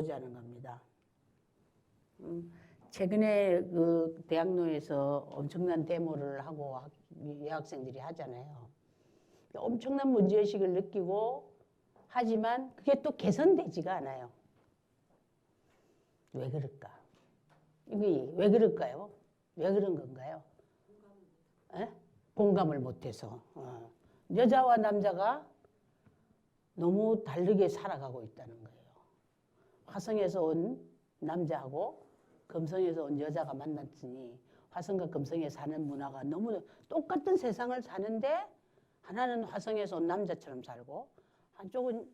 하는 겁니다. 최근에 그 대학로에서 엄청난 데모를 하고 여학생들이 하잖아요. 엄청난 문제의식을 느끼고 하지만 그게 또 개선되지가 않아요. 왜 그럴까? 이게 왜 그럴까요? 왜 그런 건가요? 공감을 못해서. 여자와 남자가 너무 다르게 살아가고 있다는 거예요. 화성에서 온 남자하고 금성에서 온 여자가 만났으니 화성과 금성에 사는 문화가 너무 똑같은 세상을 사는데 하나는 화성에서 온 남자처럼 살고 한쪽은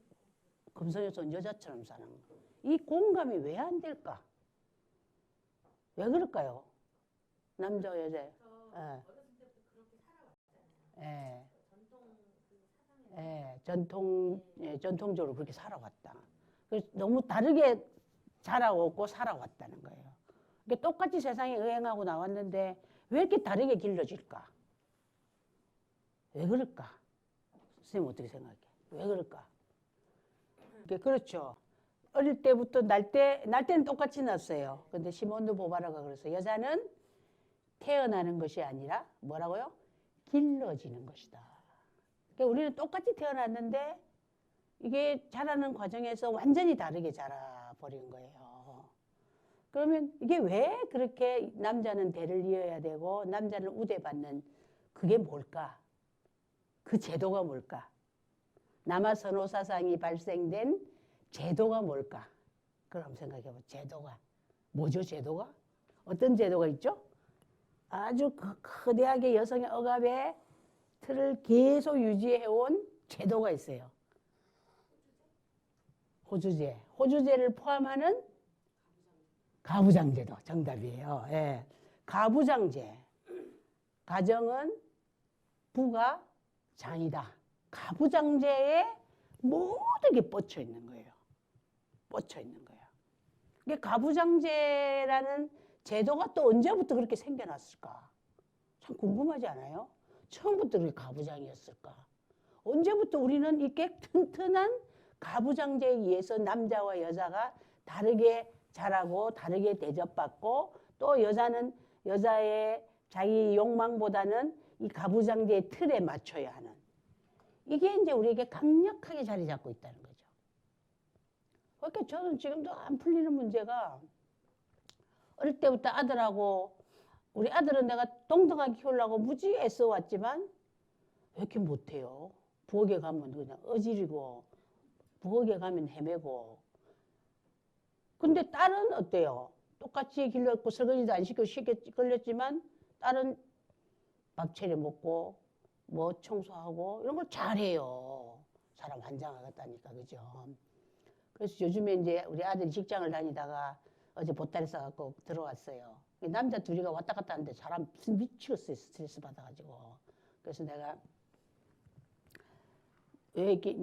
금성에서 온 여자처럼 사는 거예요. 이 공감이 왜 안 될까? 왜 그럴까요? 남자와 여자. 어렸을 때부터 그렇게 살아왔잖아요. 전통적으로 그렇게 살아왔다. 그래서 너무 다르게 자라왔고 살아왔다는 거예요. 그러니까 똑같이 세상에 의행하고 나왔는데 왜 이렇게 다르게 길러질까? 왜 그럴까? 선생님 어떻게 생각해? 왜 그럴까? 그렇죠. 어릴 때부터 날 때는 똑같이 났어요. 근데 시몬드 보바르가 그래서 여자는 태어나는 것이 아니라 뭐라고요? 길러지는 것이다. 그러니까 우리는 똑같이 태어났는데 이게 자라는 과정에서 완전히 다르게 자라버린 거예요. 그러면 이게 왜 그렇게 남자는 대를 이어야 되고 남자는 우대받는 그게 뭘까? 그 제도가 뭘까? 남아 선호 사상이 발생된 제도가 뭘까? 그럼 생각해봐. 제도가. 뭐죠, 제도가? 어떤 제도가 있죠? 아주 거대하게 여성의 억압의 틀을 계속 유지해온 제도가 있어요. 호주제. 호주제를 포함하는 가부장제도 정답이에요. 예. 가부장제. 가정은 부가 장이다. 가부장제에 모든 게 뻗쳐 있는 거예요. 뻗쳐 있는 거예요. 이게 가부장제라는 제도가 또 언제부터 그렇게 생겨났을까? 참 궁금하지 않아요? 처음부터 그렇게 가부장이었을까? 언제부터 우리는 이렇게 튼튼한 가부장제에 의해서 남자와 여자가 다르게 자라고 다르게 대접받고 또 여자는 여자의 자기 욕망보다는 이 가부장제의 틀에 맞춰야 하는 이게 이제 우리에게 강력하게 자리 잡고 있다는 거죠. 그러니까 저는 지금도 안 풀리는 문제가 어릴 때부터 아들하고 우리 아들은 내가 동등하게 키우려고 무지 애써왔지만 왜 이렇게 못해요? 부엌에 가면 그냥 어지르고 부엌에 가면 헤매고 근데 딸은 어때요? 똑같이 길렀고 설거지도 안 시키고 쉽게 걸렸지만 딸은 밥 차려 먹고 뭐 청소하고 이런 걸 잘해요. 사람 환장하겠다니까 그죠? 그래서 요즘에 이제 우리 아들이 직장을 다니다가 어제 보따리 싸갖고 들어왔어요. 남자 둘이가 왔다 갔다 하는데 사람 미치겠어요. 스트레스 받아가지고. 그래서 내가 왜 이렇게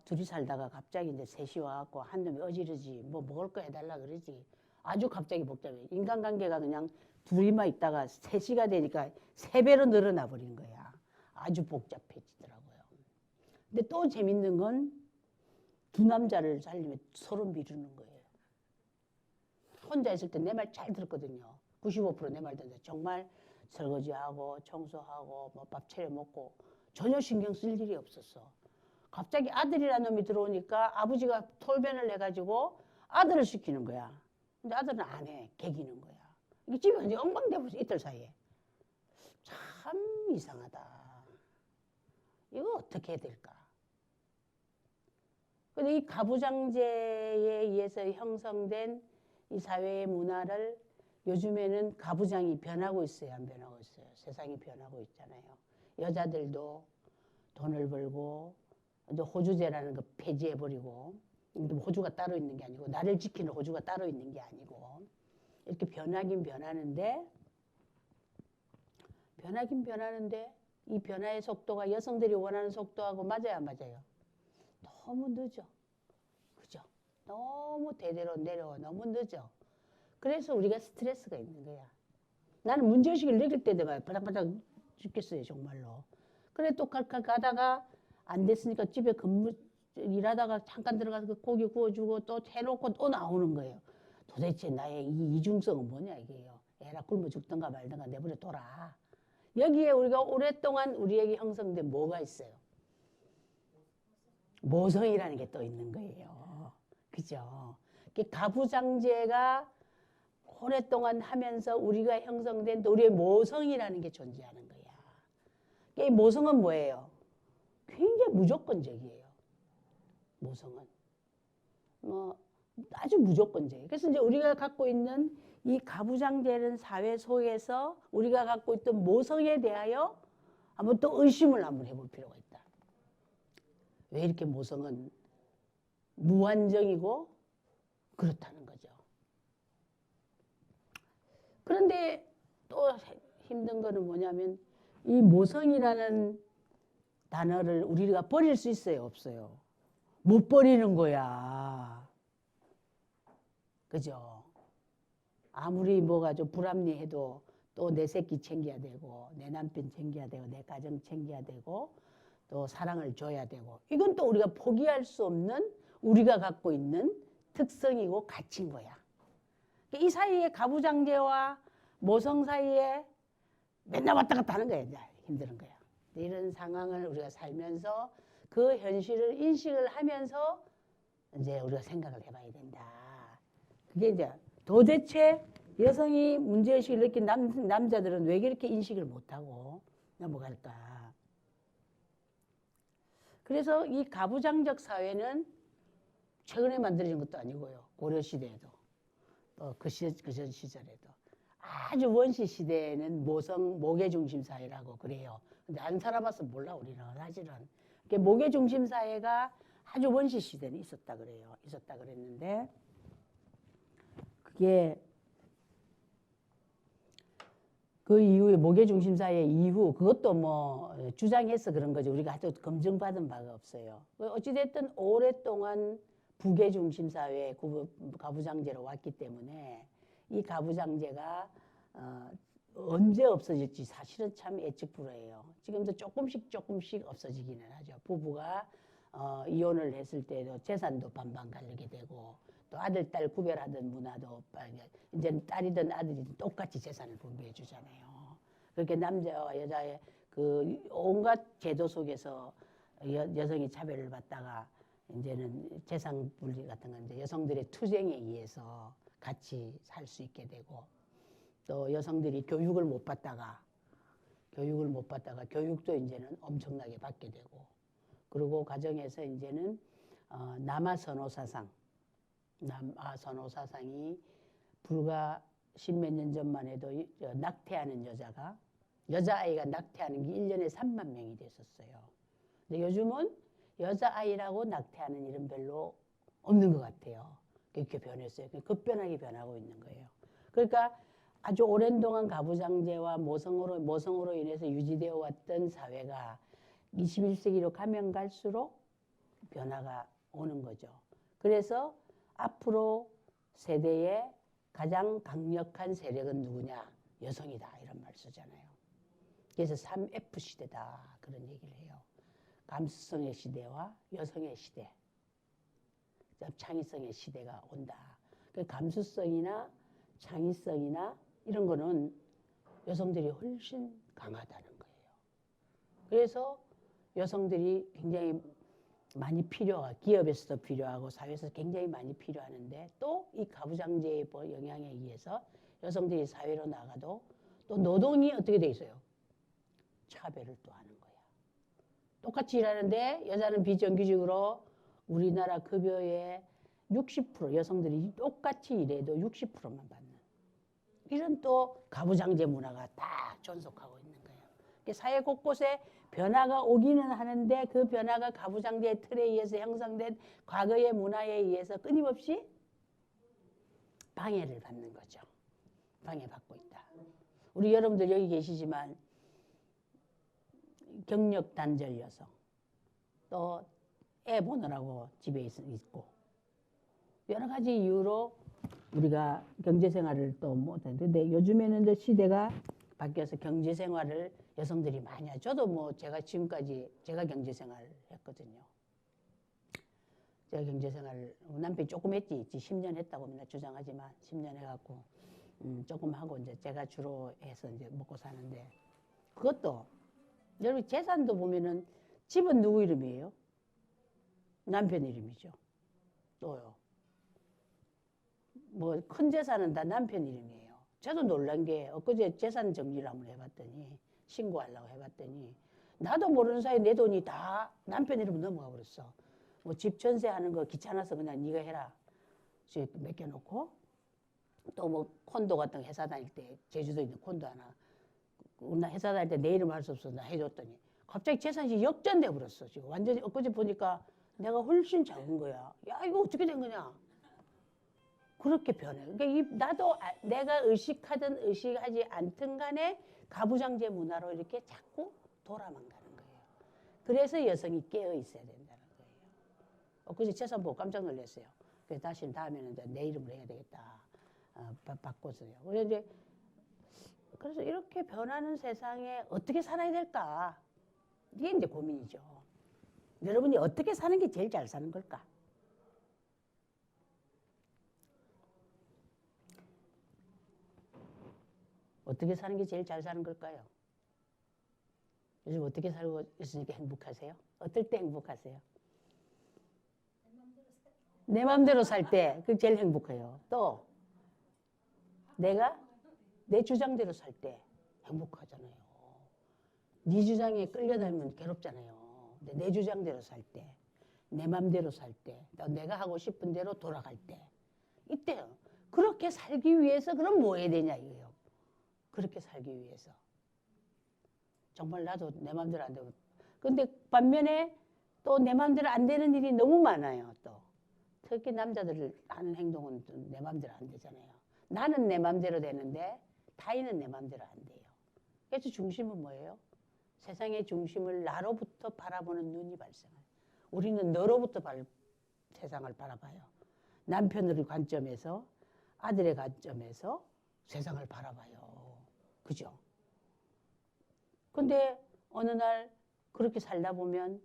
둘이 살다가 갑자기 이제 셋이 와갖고 한 놈이 어지르지 뭐 먹을 거 해달라 그러지. 아주 갑자기 복잡해. 인간관계가 그냥 둘이만 있다가 셋이가 되니까 3배로 늘어나 버린 거야. 아주 복잡해지더라고요. 근데 또 재밌는 건 두 남자를 살리면 서로 미루는 거예요. 혼자 있을 때 내 말 잘 들었거든요. 95% 내 말 듣는데 정말 설거지하고 청소하고 뭐 밥 차려 먹고 전혀 신경 쓸 일이 없었어. 갑자기 아들이라는 놈이 들어오니까 아버지가 돌변을 해가지고 아들을 시키는 거야. 근데 아들은 안 해. 개기는 거야. 이게 집이 완전 엉망되고 이틀 사이에. 참 이상하다. 이거 어떻게 해야 될까? 근데 이 가부장제에 의해서 형성된 이 사회의 문화를 요즘에는 가부장이 변하고 있어요. 안 변하고 있어요. 세상이 변하고 있잖아요. 여자들도 돈을 벌고 이제 호주제라는 거 폐지해버리고 호주가 따로 있는 게 아니고 나를 지키는 호주가 따로 있는 게 아니고 이렇게 변하긴 변하는데 이 변화의 속도가 여성들이 원하는 속도하고 맞아요 안 맞아요? 너무 늦어. 그죠? 너무 대대로 내려와. 너무 늦어. 그래서 우리가 스트레스가 있는 거야. 나는 문제의식을 느낄 때 내가 바닥바닥 죽겠어요 정말로. 그래 또 가다가 안 됐으니까 집에 일하다가 잠깐 들어가서 그 고기 구워주고 또 해놓고 또 나오는 거예요. 도대체 나의 이 이중성은 뭐냐 이게요. 애라 굶어 죽든가 말든가 내버려 둬라. 여기에 우리가 오랫동안 우리에게 형성된 뭐가 있어요? 모성이라는 게 또 있는 거예요. 그죠? 가부장제가 오랫동안 하면서 우리가 형성된 우리의 모성이라는 게 존재하는 거야. 이 모성은 뭐예요? 굉장히 무조건적이에요. 모성은. 아주 무조건적이에요. 그래서 이제 우리가 갖고 있는 이 가부장제는 사회 속에서 우리가 갖고 있던 모성에 대하여 한번 또 의심을 한번 해볼 필요가 있다. 왜 이렇게 모성은 무한정이고 그렇다는 거죠. 그런데 또 힘든 거는 뭐냐면 이 모성이라는 단어를 우리가 버릴 수 있어요? 없어요? 못 버리는 거야. 그죠? 아무리 뭐가 좀 불합리해도 또 내 새끼 챙겨야 되고 내 남편 챙겨야 되고 내 가정 챙겨야 되고 또 사랑을 줘야 되고 이건 또 우리가 포기할 수 없는 우리가 갖고 있는 특성이고 가치인 거야. 이 사이에 가부장제와 모성 사이에 맨날 왔다 갔다 하는 거야. 이제 힘든 거야. 이런 상황을 우리가 살면서 그 현실을 인식을 하면서 이제 우리가 생각을 해봐야 된다. 그게 이제 도대체 여성이 문제의식을 느낀 남자들은 왜 그렇게 인식을 못하고 넘어갈까? 그래서 이 가부장적 사회는 최근에 만들어진 것도 아니고요. 고려시대에도 그 전 시절에도 아주 원시 시대에는 모계 중심 사회라고 그래요. 근데 안 살아봐서 몰라 우리는 사실은. 모계 중심 사회가 아주 원시 시대는 있었다 그래요. 있었다 그랬는데 그게 그 이후에 모계 중심 사회 이후 그것도 뭐 주장해서 그런 거죠. 우리가 아주 검증받은 바가 없어요. 어찌됐든 오랫동안 부계 중심 사회에 가부장제로 왔기 때문에 이 가부장제가 언제 없어질지 사실은 참 예측불허예요. 지금도 조금씩 없어지기는 하죠. 부부가 이혼을 했을 때도 재산도 반반 가르게 되고 또 아들, 딸 구별하던 문화도 이제 딸이든 아들이든 똑같이 재산을 분배해 주잖아요. 그렇게 남자와 여자의 그 온갖 제도 속에서 여성이 차별을 받다가 이제는 재산 분리 같은 건 이제 여성들의 투쟁에 의해서 같이 살 수 있게 되고 또 여성들이 교육을 못 받다가 교육도 이제는 엄청나게 받게 되고 그리고 가정에서 이제는 남아선호 사상이 불과 십몇 년 전만 해도 낙태하는 여자아이가 낙태하는 게 1년에 3만 명이 됐었어요. 근데 요즘은 여자아이라고 낙태하는 일은 별로 없는 것 같아요. 그렇게 변했어요. 급변하게 변하고 있는 거예요. 그러니까 아주 오랜 동안 가부장제와 모성으로 인해서 유지되어 왔던 사회가 21세기로 가면 갈수록 변화가 오는 거죠. 그래서 앞으로 세대의 가장 강력한 세력은 누구냐? 여성이다. 이런 말 쓰잖아요. 그래서 3F 시대다. 그런 얘기를 해요. 감수성의 시대와 여성의 시대, 창의성의 시대가 온다. 감수성이나 창의성이나 이런 거는 여성들이 훨씬 강하다는 거예요. 그래서 여성들이 굉장히 많이 필요하고 기업에서도 필요하고 사회에서 굉장히 많이 필요하는데 또 이 가부장제의 영향에 의해서 여성들이 사회로 나가도 또 노동이 어떻게 돼 있어요? 차별을 또 하는 거야. 똑같이 일하는데 여자는 비정규직으로 우리나라 급여의 60% 여성들이 똑같이 일해도 60%만 받는 이런 또 가부장제 문화가 다 존속하고 있는 거예요. 사회 곳곳에 변화가 오기는 하는데 그 변화가 가부장제의 틀에 의해서 형성된 과거의 문화에 의해서 끊임없이 방해를 받는 거죠. 방해받고 있다. 우리 여러분들 여기 계시지만 경력 단절 여성 또 애 보느라고 집에 있고 여러 가지 이유로 우리가 경제생활을 또 못하는데 요즘에는 이제 시대가 바뀌어서 경제생활을 여성들이 많이 하죠. 저도 뭐 제가 지금까지 제가 경제생활을 했거든요. 제가 경제생활 남편이 조금 했지 10년 했다고 맨날 주장하지만 10년 해갖고 조금 하고 이제 제가 주로 해서 이제 먹고 사는데 그것도 여러분 재산도 보면은 집은 누구 이름이에요? 남편 이름이죠. 또요. 뭐 큰 재산은 다 남편 이름이에요. 저도 놀란 게 엊그제 재산 정리를 한번 해봤더니 신고하려고 해봤더니 나도 모르는 사이에 내 돈이 다 남편 이름으로 넘어가 버렸어. 뭐 집 전세하는 거 귀찮아서 그냥 네가 해라. 맡겨놓고 또 뭐 콘도 같은 거 회사 다닐 때 제주도에 있는 콘도 하나 나 회사 다닐 때 내 이름 할 수 없어서 나 해줬더니 갑자기 재산이 역전돼 버렸어. 지금 완전히 엊그제 보니까 내가 훨씬 작은 거야. 야 이거 어떻게 된 거냐. 그렇게 변해. 그러니까 나도 내가 의식하든 의식하지 않든 간에 가부장제 문화로 이렇게 자꾸 돌아만 가는 거예요. 그래서 여성이 깨어 있어야 된다는 거예요. 엊그제 재산 보고 깜짝 놀랐어요. 그래서 다시는 다음에는 이제 내 이름으로 해야 되겠다. 바꿔서요. 그래서 이렇게 변하는 세상에 어떻게 살아야 될까? 이게 이제 고민이죠. 여러분이 어떻게 사는 게 제일 잘 사는 걸까? 어떻게 사는 게 제일 잘 사는 걸까요? 요즘 어떻게 살고 있으니까 행복하세요? 어떨 때 행복하세요? 내 마음대로 살 때 그게 제일 행복해요. 또 내가 내 주장대로 살 때 행복하잖아요. 네 주장에 끌려다니면 괴롭잖아요. 근데 내 주장대로 살 때, 내 마음대로 살 때, 또 내가 하고 싶은 대로 돌아갈 때 이때요. 그렇게 살기 위해서 그럼 뭐 해야 되냐 이거예요. 그렇게 살기 위해서. 정말 나도 내 마음대로 안 되고. 근데 반면에 또 내 마음대로 안 되는 일이 너무 많아요. 또 특히 남자들 하는 행동은 내 마음대로 안 되잖아요. 나는 내 마음대로 되는데 타인은 내 마음대로 안 돼요. 그래서 중심은 뭐예요? 세상의 중심을 나로부터 바라보는 눈이 발생해요. 우리는 너로부터 세상을 바라봐요. 남편의 관점에서, 아들의 관점에서 세상을 바라봐요. 그죠? 근데 어느 날 그렇게 살다 보면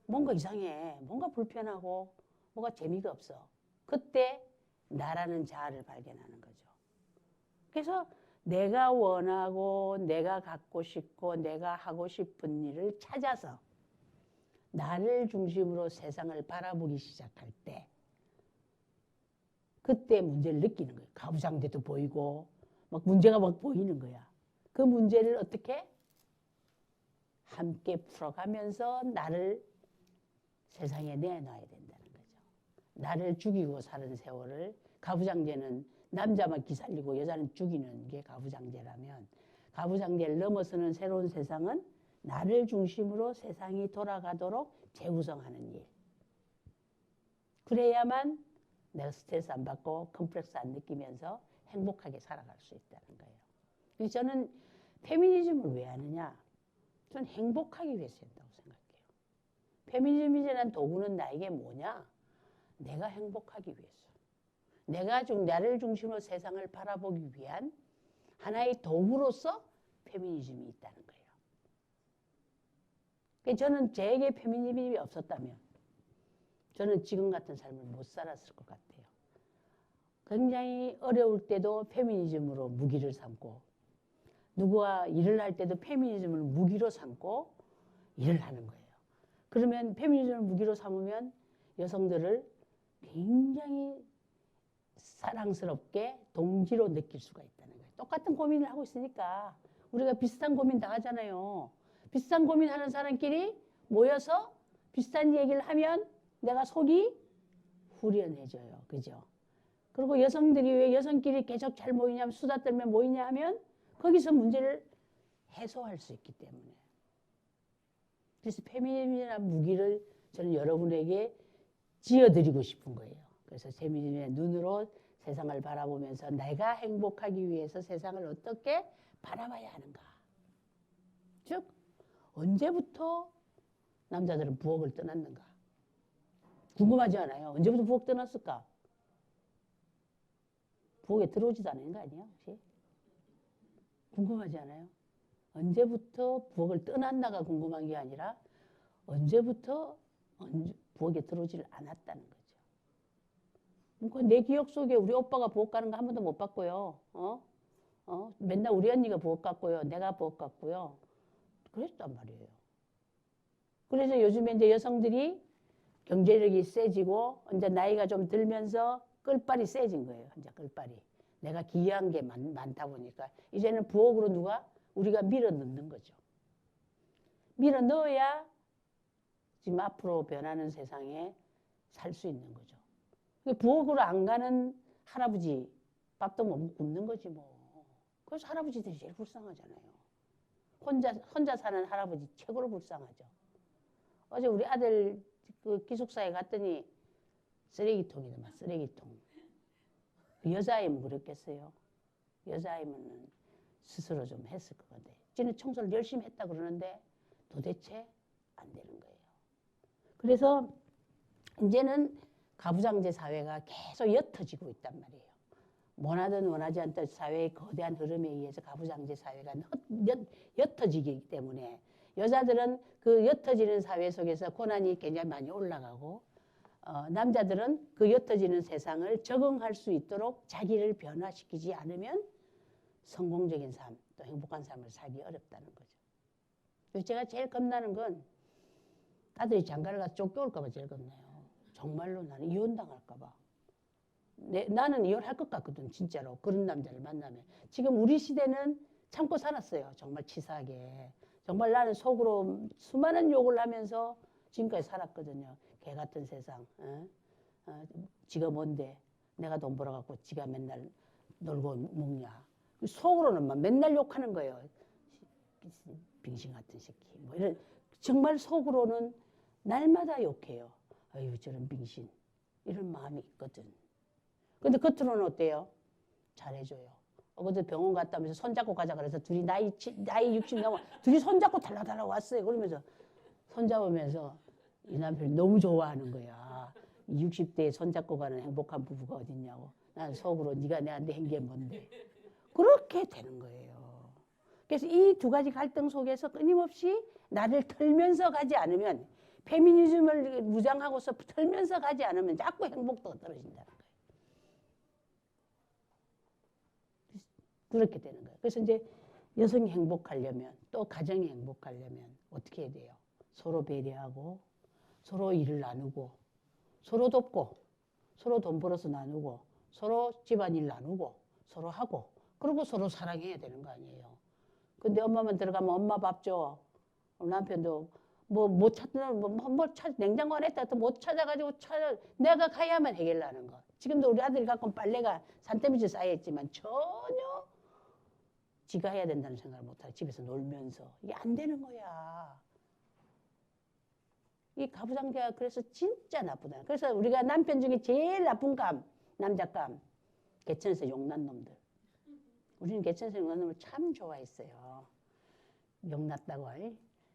뭔가 이상해. 뭔가 불편하고 뭔가 재미가 없어. 그때 나라는 자아를 발견하는 거죠. 그래서 내가 원하고 내가 갖고 싶고 내가 하고 싶은 일을 찾아서 나를 중심으로 세상을 바라보기 시작할 때 그때 문제를 느끼는 거예요. 가부장제도 보이고 막 문제가 막 보이는 거야. 그 문제를 어떻게 함께 풀어가면서 나를 세상에 내놔야 된다는 거죠. 나를 죽이고 사는 세월을 가부장제는 남자만 기살리고 여자는 죽이는 게 가부장제라면 가부장제를 넘어서는 새로운 세상은 나를 중심으로 세상이 돌아가도록 재구성하는 일. 그래야만 내가 스트레스 안 받고 컴플렉스 안 느끼면서 행복하게 살아갈 수 있다는 거예요. 그래서 저는 페미니즘을 왜 하느냐? 저는 행복하기 위해서 한다고 생각해요. 페미니즘이라는 도구는 나에게 뭐냐? 내가 행복하기 위해서. 내가 나를 중심으로 세상을 바라보기 위한 하나의 도구로서 페미니즘이 있다는 거예요. 그래서 저는 제게 페미니즘이 없었다면 저는 지금 같은 삶을 못 살았을 것 같아요. 굉장히 어려울 때도 페미니즘으로 무기를 삼고 누구와 일을 할 때도 페미니즘을 무기로 삼고 일을 하는 거예요. 그러면 페미니즘을 무기로 삼으면 여성들을 굉장히 사랑스럽게 동지로 느낄 수가 있다는 거예요. 똑같은 고민을 하고 있으니까 우리가 비슷한 고민 다 하잖아요. 비슷한 고민하는 사람끼리 모여서 비슷한 얘기를 하면 내가 속이 후련해져요. 그죠? 그리고 여성들이 왜 여성끼리 계속 잘 모이냐면 수다 떨면 모이냐 하면 거기서 문제를 해소할 수 있기 때문에. 그래서 페미니즘이라는 무기를 저는 여러분에게 지어드리고 싶은 거예요. 그래서 페미니즘의 눈으로 세상을 바라보면서 내가 행복하기 위해서 세상을 어떻게 바라봐야 하는가. 즉 언제부터 남자들은 부엌을 떠났는가. 궁금하지 않아요? 언제부터 부엌 떠났을까? 부엌에 들어오지도 않은 거 아니에요? 혹시? 궁금하지 않아요? 언제부터 부엌을 떠났나가 궁금한 게 아니라 언제부터 부엌에 들어오지를 않았다는 거죠. 그러니까 내 기억 속에 우리 오빠가 부엌 가는 거 한 번도 못 봤고요. 맨날 우리 언니가 부엌 갔고요. 내가 부엌 갔고요. 그랬단 말이에요. 그래서 요즘에 이제 여성들이 경제력이 세지고 이제 나이가 좀 들면서 끌발이 세진 거예요. 이제 끌발이. 내가 기여한 게 많다 보니까 이제는 부엌으로 우리가 밀어 넣는 거죠. 밀어 넣어야 지금 앞으로 변하는 세상에 살 수 있는 거죠. 부엌으로 안 가는 할아버지 밥도 못 굶는 거지 뭐. 그래서 할아버지들이 제일 불쌍하잖아요. 혼자 사는 할아버지 최고로 불쌍하죠. 어제 우리 아들 그 기숙사에 갔더니 쓰레기통이더만 쓰레기통. 여자아이면 그랬겠어요. 여자아이면 스스로 좀 했을 것 같아. 쟤는 청소를 열심히 했다 그러는데 도대체 안 되는 거예요. 그래서 이제는 가부장제 사회가 계속 옅어지고 있단 말이에요. 원하든 원하지 않든 사회의 거대한 흐름에 의해서 가부장제 사회가 옅어지기 때문에 여자들은 그 옅어지는 사회 속에서 고난이 굉장히 많이 올라가고 남자들은 그 옅어지는 세상을 적응할 수 있도록 자기를 변화시키지 않으면 성공적인 삶, 또 행복한 삶을 살기 어렵다는 거죠. 그래서 제가 제일 겁나는 건 아들이 장가를 가서 쫓겨올까 봐 제일 겁나요. 정말로 나는 이혼당할까 봐. 나는 이혼할 것 같거든 진짜로. 그런 남자를 만나면. 지금 우리 시대는 참고 살았어요. 정말 치사하게. 정말 나는 속으로 수많은 욕을 하면서 지금까지 살았거든요. 개 같은 세상. 지가 뭔데 내가 돈 벌어갖고 지가 맨날 놀고 먹냐. 속으로는 막 맨날 욕하는 거예요. 빙신 같은 새끼. 뭐 이런 정말 속으로는 날마다 욕해요. 아유 저런 빙신. 이런 마음이 있거든. 근데 겉으로는 어때요? 잘해줘요. 어제 병원 갔다면서 손잡고 가자 그래서 둘이 나이 60 넘어 둘이 손잡고 달라달라 왔어요. 그러면서 손잡으면서 이 남편이 너무 좋아하는 거야. 60대에 손잡고 가는 행복한 부부가 어딨냐고. 난 속으로 네가 내한테 한 게 뭔데. 그렇게 되는 거예요. 그래서 이 두 가지 갈등 속에서 끊임없이 나를 털면서 가지 않으면 페미니즘을 무장하고서 털면서 가지 않으면 자꾸 행복도가 떨어진다는 거예요. 그렇게 되는 거예요. 그래서 이제 여성이 행복하려면 또 가정이 행복하려면 어떻게 해야 돼요? 서로 배려하고 서로 일을 나누고 서로 돕고 서로 돈 벌어서 나누고 서로 집안일 나누고 서로 하고 그리고 서로 사랑해야 되는 거 아니에요. 근데 엄마만 들어가면 엄마 밥 줘. 남편도 못 찾는 냉장고 안에 있다 못 찾아가지고 내가 가야만 해결하는 거. 지금도 우리 아들이 갖고 빨래가 산더미처럼 쌓여있지만 전혀 지가 해야 된다는 생각을 못하고 집에서 놀면서 이게 안 되는 거야. 이 가부장제가 그래서 진짜 나쁘다. 그래서 우리가 남편 중에 제일 나쁜 감, 남자감, 개천에서 용난 놈들. 우리는 개천에서 용난 놈을 참 좋아했어요. 용났다고.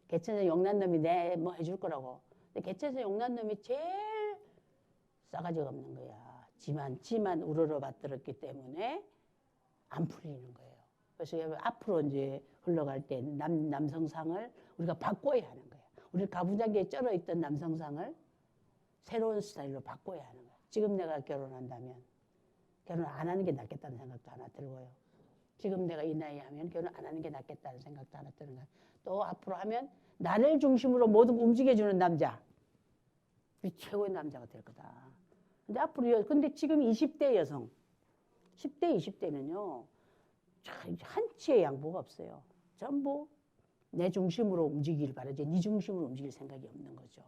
개천에서 용난 놈이 내 뭐 해줄 거라고. 근데 개천에서 용난 놈이 제일 싸가지가 없는 거야. 지만 우러러 받들었기 때문에 안 풀리는 거예요. 그래서 앞으로 이제 흘러갈 때 남성상을 우리가 바꿔야 하는 거예요. 우리 가부장제에 쩔어있던 남성상을 새로운 스타일로 바꿔야 하는 거예요. 지금 내가 결혼한다면 결혼 안 하는 게 낫겠다는 생각도 하나 들고요. 지금 내가 이 나이에 하면 결혼 안 하는 게 낫겠다는 생각도 하나 드는 거예요. 또 앞으로 하면 나를 중심으로 모든 움직여주는 남자. 최고의 남자가 될 거다. 근데 지금 20대 여성, 10대, 20대는요, 한치의 양보가 없어요. 전부 내 중심으로 움직이길 바라지, 네 중심으로 움직일 생각이 없는 거죠.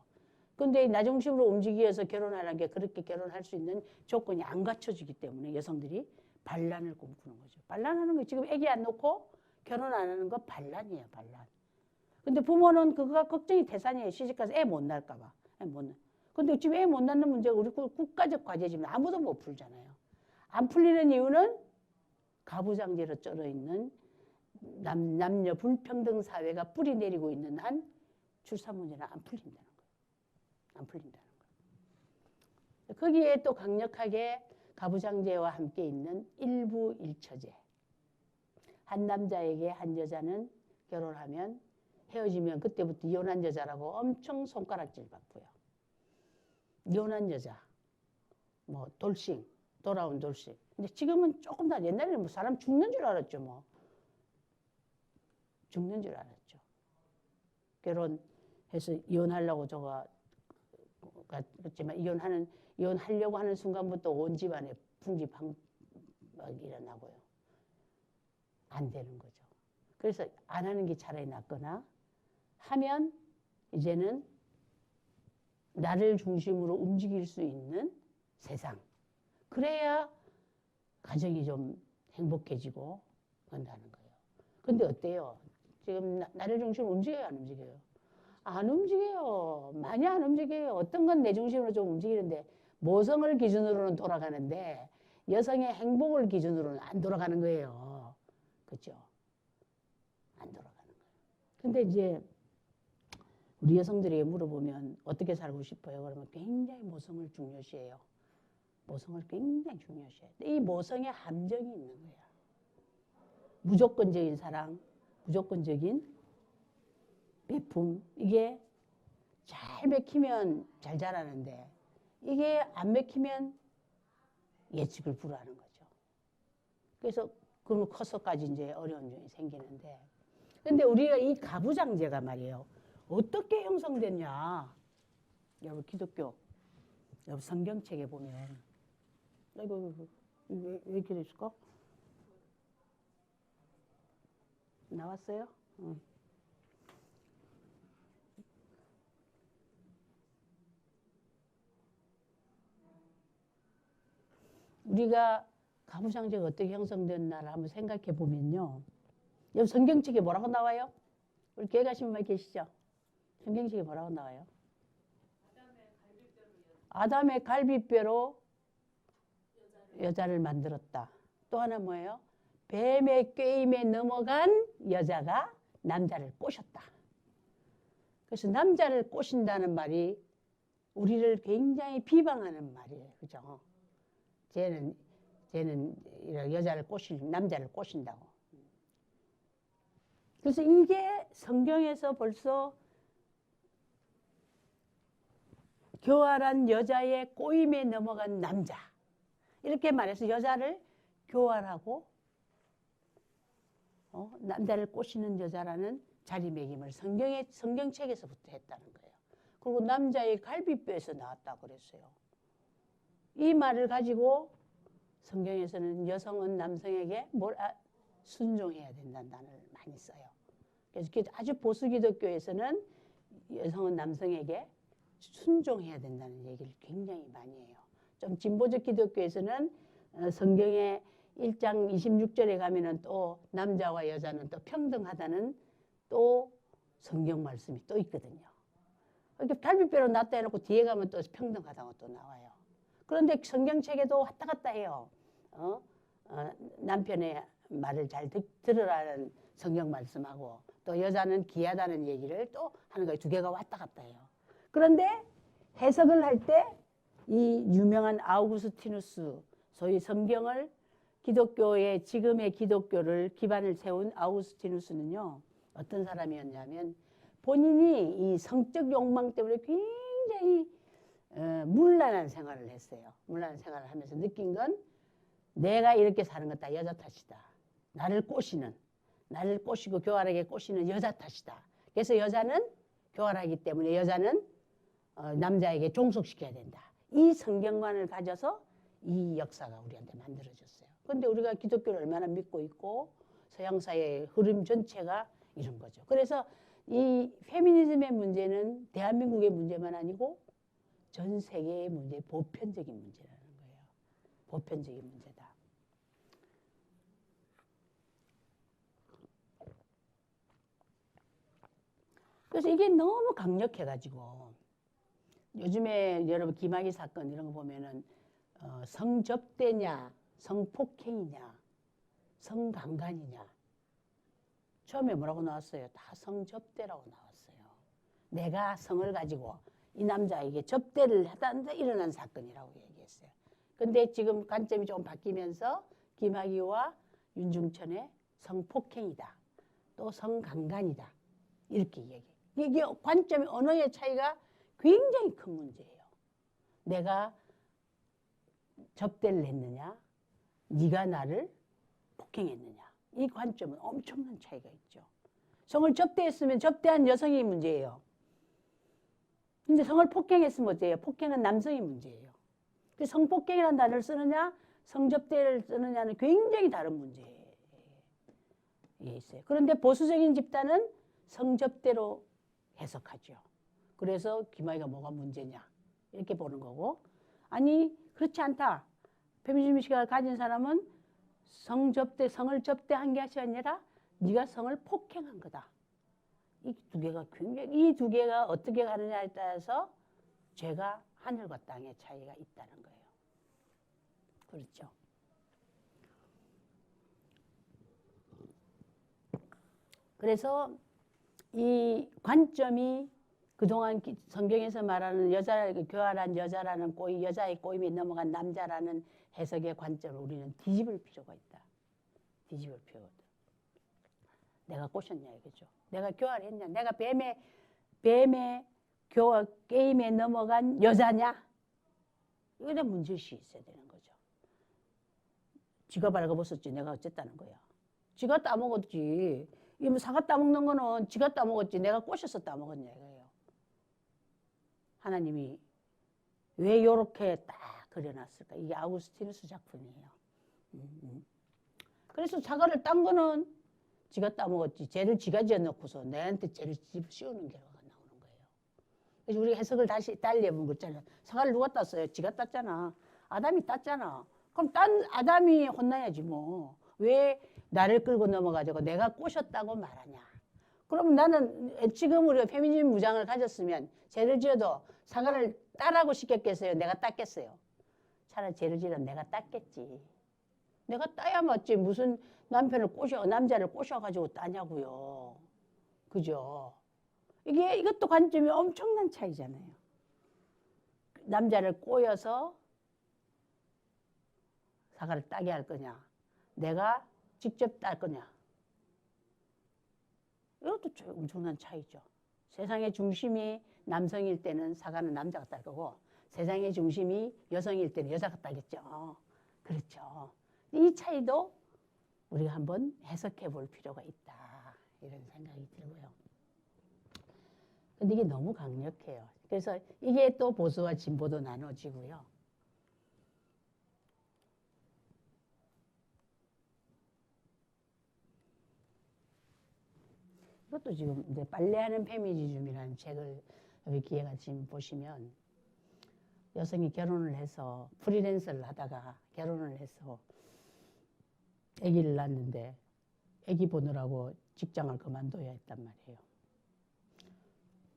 근데 나 중심으로 움직이기 위해서 결혼하는 게 그렇게 결혼할 수 있는 조건이 안 갖춰지기 때문에 여성들이 반란을 꿈꾸는 거죠. 반란하는 거 지금 애기 안 놓고 결혼 안 하는 거 반란이에요, 반란. 근데 부모는 그거가 걱정이 태산이에요. 시집가서 애 못 낳을까 봐. 근데 지금 애 못 낳는 문제가 우리 국가적 과제지만 아무도 못 풀잖아요. 안 풀리는 이유는 가부장제로 쩔어있는 남녀 불평등 사회가 뿌리 내리고 있는 한 출산 문제는 안 풀린다는 거예요. 안 풀린다는 거예요. 거기에 또 강력하게 가부장제와 함께 있는 일부 일처제. 한 남자에게 한 여자는 결혼하면 헤어지면 그때부터 이혼한 여자라고 엄청 손가락질 받고요. 이혼한 여자, 뭐 돌싱, 돌아온 돌싱. 근데 지금은 조금 다 옛날에는 뭐 사람 죽는 줄 알았죠, 뭐. 죽는 줄 알았죠. 결혼해서 이혼하려고 저가 그렇지만 이혼하려고 하는 순간부터 온 집안에 풍지박력이 일어나고요. 안 되는 거죠. 그래서 안 하는 게 차라리 낫거나 하면 이제는 나를 중심으로 움직일 수 있는 세상. 그래야 가정이 좀 행복해지고 그런다는 거예요. 근데 어때요? 지금 나를 중심으로 움직여요, 안 움직여요? 안 움직여요. 많이 안 움직여요. 어떤 건 내 중심으로 좀 움직이는데 모성을 기준으로는 돌아가는데 여성의 행복을 기준으로는 안 돌아가는 거예요. 그렇죠? 안 돌아가는 거예요. 근데 이제 우리 여성들에게 물어보면 어떻게 살고 싶어요? 그러면 굉장히 모성을 중요시해요. 모성을 굉장히 중요시해요. 이 모성의 함정이 있는 거야. 무조건적인 사랑, 무조건적인 베품, 이게 잘 맥히면 잘 자라는데 이게 안 맥히면 예측을 불허하는 거죠. 그래서 그러면 커서까지 이제 어려운 점이 생기는데, 근데 우리가 이 가부장제가 말이에요. 어떻게 형성됐냐? 여러분 기독교, 여러분 성경책에 보면 이거 왜 이렇게 됐을까? 나왔어요? 응. 우리가 가부장제가 어떻게 형성됐나를 한번 생각해 보면요. 여기 성경책에 뭐라고 나와요? 우리 교회 가신 분 계시죠? 성경책에 뭐라고 나와요? 아담의 갈비뼈로 여자를 만들었다. 또 하나 뭐예요? 뱀의 꾀임에 넘어간 여자가 남자를 꼬셨다. 그래서 남자를 꼬신다는 말이 우리를 굉장히 비방하는 말이에요. 그죠? 쟤는 여자를 남자를 꼬신다고. 그래서 이게 성경에서 벌써 교활한 여자의 꼬임에 넘어간 남자. 이렇게 말해서 여자를 교활하고 남자를 꼬시는 여자라는 자리매김을 성경책에서부터 했다는 거예요. 그리고 남자의 갈비뼈에서 나왔다고 그랬어요. 이 말을 가지고 성경에서는 여성은 남성에게 순종해야 된다는 단어를 많이 써요. 그래서 아주 보수 기독교에서는 여성은 남성에게 순종해야 된다는 얘기를 굉장히 많이 해요. 좀 진보적 기독교에서는 성경의 1장 26절에 가면은 또 남자와 여자는 또 평등하다는 또 성경 말씀이 또 있거든요. 이렇게 갈비뼈로 놨다 해놓고 뒤에 가면 또 평등하다고 또 나와요. 그런데 성경책에도 왔다 갔다 해요. 남편의 말을 잘 들으라는 성경 말씀하고 또 여자는 귀하다는 얘기를 또 하는 거예요. 두 개가 왔다 갔다 해요. 그런데 해석을 할 때 이 유명한 아우구스티누스, 소위 성경을 지금의 기독교를 기반을 세운 아우구스티누스는요, 어떤 사람이었냐면 본인이 이 성적 욕망 때문에 굉장히 문란한 생활을 했어요. 문란한 생활을 하면서 느낀 건 내가 이렇게 사는 것 다 여자 탓이다. 나를 꼬시고 교활하게 꼬시는 여자 탓이다. 그래서 여자는 교활하기 때문에 여자는 남자에게 종속시켜야 된다. 이 성경관을 가져서 이 역사가 우리한테 만들어졌어요. 그런데 우리가 기독교를 얼마나 믿고 있고 서양사회의 흐름 전체가 이런 거죠. 그래서 이 페미니즘의 문제는 대한민국의 문제만 아니고 전 세계의 문제, 보편적인 문제라는 거예요. 보편적인 문제다. 그래서 이게 너무 강력해가지고 요즘에 여러분 김학의 사건 이런 거 보면은 성접대냐, 성폭행이냐, 성강간이냐. 처음에 뭐라고 나왔어요? 다 성접대라고 나왔어요. 내가 성을 가지고 이 남자에게 접대를 하다는데 일어난 사건이라고 얘기했어요. 근데 지금 관점이 좀 바뀌면서 김학의와 윤중천의 성폭행이다. 또 성강간이다. 이렇게 얘기해요. 이게 관점이 언어의 차이가 굉장히 큰 문제예요. 내가 접대를 했느냐, 네가 나를 폭행했느냐. 이 관점은 엄청난 차이가 있죠. 성을 접대했으면 접대한 여성이 문제예요. 근데 성을 폭행했으면 어때요? 폭행한 남성이 문제예요. 성폭행이라는 단어를 쓰느냐, 성접대를 쓰느냐는 굉장히 다른 문제에 있어요. 그런데 보수적인 집단은 성접대로 해석하죠. 그래서 김아이가 뭐가 문제냐 이렇게 보는 거고, 아니 그렇지 않다. 페미니즘 시각을 가진 사람은 성접대, 성을 접대한 게 아니라 네가 성을 폭행한 거다. 이 두 개가 어떻게 가느냐에 따라서 죄가 하늘과 땅의 차이가 있다는 거예요. 그렇죠. 그래서 이 관점이 그동안 성경에서 말하는 교활한 여자라는 꼬임, 여자의 꼬임에 넘어간 남자라는 해석의 관점을 우리는 뒤집을 필요가 있다. 뒤집을 필요가 있다. 내가 꼬셨냐 이거죠. 내가 교활했냐. 내가 뱀의 게임에 넘어간 여자냐. 이거에 문제의식이 있어야 되는 거죠. 지가 발가벗었지 내가 어쨌다는 거야. 지가 따먹었지. 이 뭐 사과 따먹는 거는 지가 따먹었지 내가 꼬셔서 따먹었냐 이거예요. 하나님이 왜 이렇게 딱 그려놨을까? 이게 아우구스티누스 작품이에요. 그래서 사과를 딴 거는 지가 따먹었지. 죄를 지가 지어놓고서 내한테 죄를 씌우는 결과가 나오는 거예요. 그래서 우리가 해석을 다시 달리 해본 거 있잖아요. 사과를 누가 땄어요? 지가 땄잖아. 아담이 땄잖아. 그럼 딴 아담이 혼나야지 뭐. 왜 나를 끌고 넘어가지고 내가 꼬셨다고 말하냐. 그럼 나는 지금 우리가 페미니즘 무장을 가졌으면 죄를 지어도 사과를 따라고 시켰겠어요? 내가 땄겠어요? 차라리 죄를 지어도 내가 땄겠지. 내가 따야 맞지. 무슨 남자를 꼬셔가지고 따냐고요. 그죠? 이것도 관점이 엄청난 차이잖아요. 남자를 꼬여서 사과를 따게 할 거냐. 내가 직접 딸 거냐. 이것도 엄청난 차이죠. 세상의 중심이 남성일 때는 사과는 남자가 딸 거고, 세상의 중심이 여성일 때는 여자가 따겠죠. 그렇죠. 이 차이도 우리가 한번 해석해 볼 필요가 있다. 이런 생각이 들고요. 근데 이게 너무 강력해요. 그래서 이게 또 보수와 진보도 나눠지고요. 이것도 지금 이제 빨래하는 페미니즘이라는 책을 여기 기회가 지금 보시면, 여성이 결혼을 해서 프리랜서를 하다가 결혼을 해서 아기를 낳았는데 아기 보느라고 직장을 그만둬야 했단 말이에요.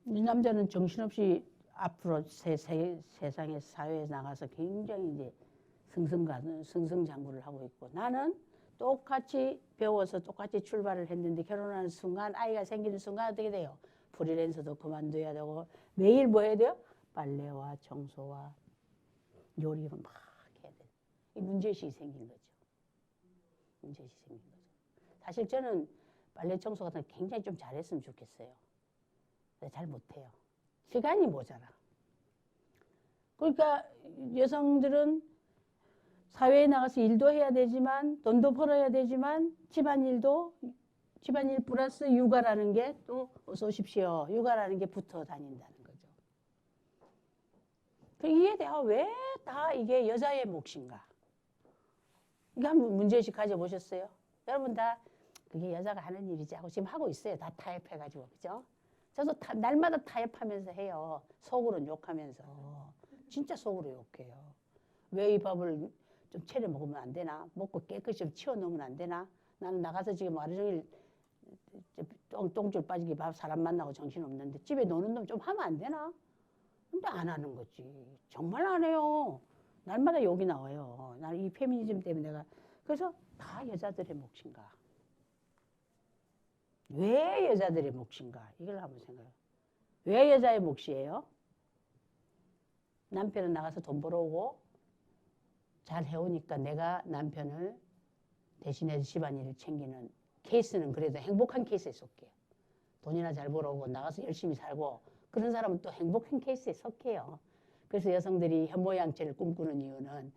이 남자는 정신없이 앞으로 세상의 사회에 나가서 굉장히 이제 승승장구를 하고 있고, 나는 똑같이 배워서 똑같이 출발을 했는데 결혼하는 순간, 아이가 생기는 순간 어떻게 돼요? 프리랜서도 그만둬야 되고 매일 뭐 해야 돼요? 빨래와 청소와 요리를 막 해야 돼요. 이 문제의식이 생긴 거죠. 문제의식이 생긴 거죠. 사실 저는 빨래 청소 같은 거 굉장히 좀 잘했으면 좋겠어요. 근데 잘 못해요. 시간이 모자라. 그러니까 여성들은 사회에 나가서 일도 해야 되지만, 돈도 벌어야 되지만, 집안일 플러스 육아라는 게 또 어서 오십시오. 육아라는 게 붙어 다닌다는 거죠. 이게 내가 왜 다 이게 여자의 몫인가? 이거 한번 문제의식 가져보셨어요? 여러분 다 그게 여자가 하는 일이지 하고 지금 하고 있어요. 다 타협해가지고. 그죠? 저도 날마다 타협하면서 해요. 속으로는 욕하면서. 진짜 속으로 욕해요. 왜 이 밥을 좀 차려 먹으면 안 되나? 먹고 깨끗이 좀 치워놓으면 안 되나? 나는 나가서 지금 하루 종일 똥줄 빠지게 사람 만나고 정신없는데 집에 노는 놈 좀 하면 안 되나? 근데 안 하는 거지. 정말 안 해요. 날마다 욕이 나와요. 나는 이 페미니즘 때문에 내가. 그래서 다 여자들의 몫인가? 왜 여자들의 몫인가? 이걸 한번 생각해요. 왜 여자의 몫이에요? 남편은 나가서 돈 벌어오고 잘 해오니까 내가 남편을 대신해서 집안일을 챙기는 케이스는 그래도 행복한 케이스에 속해요. 돈이나 잘 벌어오고 나가서 열심히 살고 그런 사람은 또 행복한 케이스에 속해요. 그래서 여성들이 현모양처를 꿈꾸는 이유는